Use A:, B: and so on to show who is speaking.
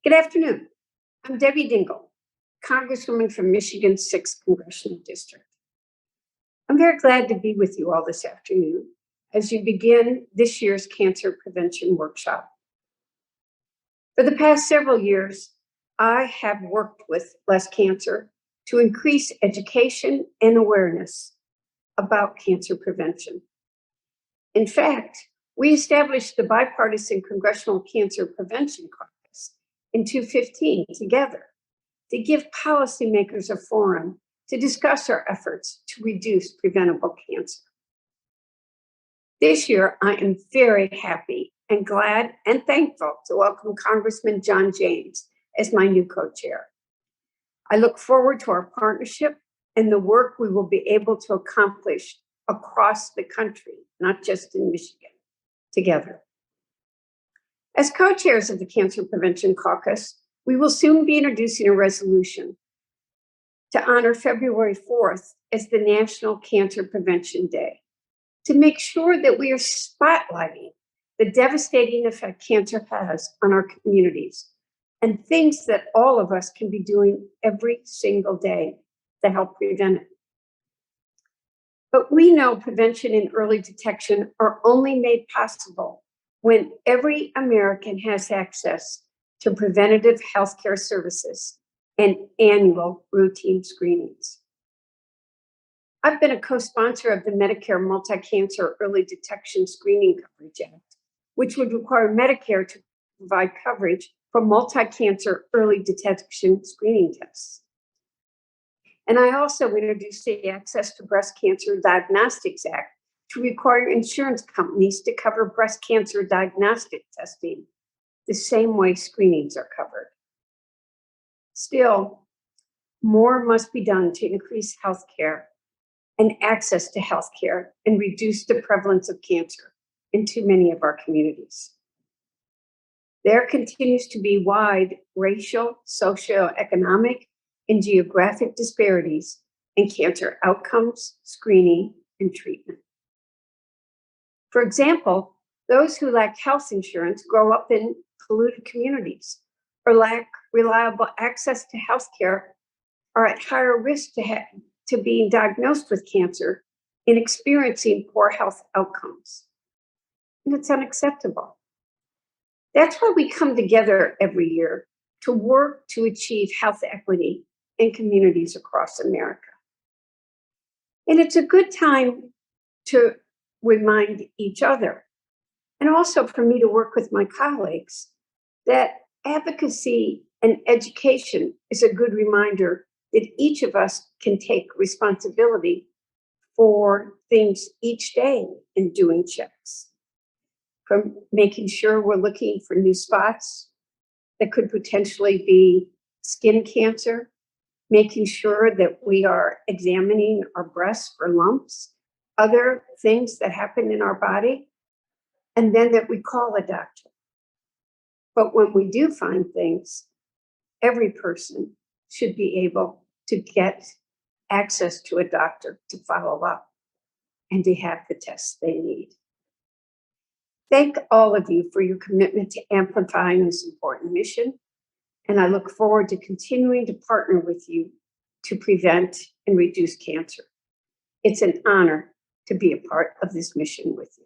A: Good afternoon. I'm Debbie Dingell, Congresswoman from Michigan's 6th Congressional District. I'm very glad to be with you all this afternoon as you begin this year's Cancer Prevention Workshop. For the past several years, I have worked with Less Cancer to increase education and awareness about cancer prevention. In fact, we established the Bipartisan Congressional Cancer Prevention Caucus in 2015 together to give policymakers a forum to discuss our efforts to reduce preventable cancer. This year, I am very happy and glad and thankful to welcome Congressman John James as my new co-chair. I look forward to our partnership and the work we will be able to accomplish across the country, not just in Michigan, together. As co-chairs of the Cancer Prevention Caucus, we will soon be introducing a resolution to honor February 4th as the National Cancer Prevention Day, to make sure that we are spotlighting the devastating effect cancer has on our communities and things that all of us can be doing every single day to help prevent it. But we know prevention and early detection are only made possible when every American has access to preventative healthcare services and annual routine screenings. I've been a co-sponsor of the Medicare Multi-Cancer Early Detection Screening Coverage Act, which would require Medicare to provide coverage for multi-cancer early detection screening tests. And I also introduced the Access to Breast Cancer Diagnostics Act to require insurance companies to cover breast cancer diagnostic testing the same way screenings are covered. Still, more must be done to increase healthcare and access to healthcare and reduce the prevalence of cancer in too many of our communities. There continues to be wide racial, socioeconomic, and geographic disparities in cancer outcomes, screening, and treatment. For example, those who lack health insurance grow up in polluted communities or lack reliable access to healthcare are at higher risk to being diagnosed with cancer and experiencing poor health outcomes. And it's unacceptable. That's why we come together every year to work to achieve health equity in communities across America. And it's a good time to remind each other, and also for me to work with my colleagues, that advocacy and education is a good reminder that each of us can take responsibility for things each day in doing checks, from making sure we're looking for new spots that could potentially be skin cancer, making sure that we are examining our breasts for lumps, other things that happen in our body, and then that we call a doctor. But when we do find things, every person should be able to get access to a doctor to follow up and to have the tests they need. Thank all of you for your commitment to amplifying this important mission, and I look forward to continuing to partner with you to prevent and reduce cancer. It's an honor to be a part of this mission with you.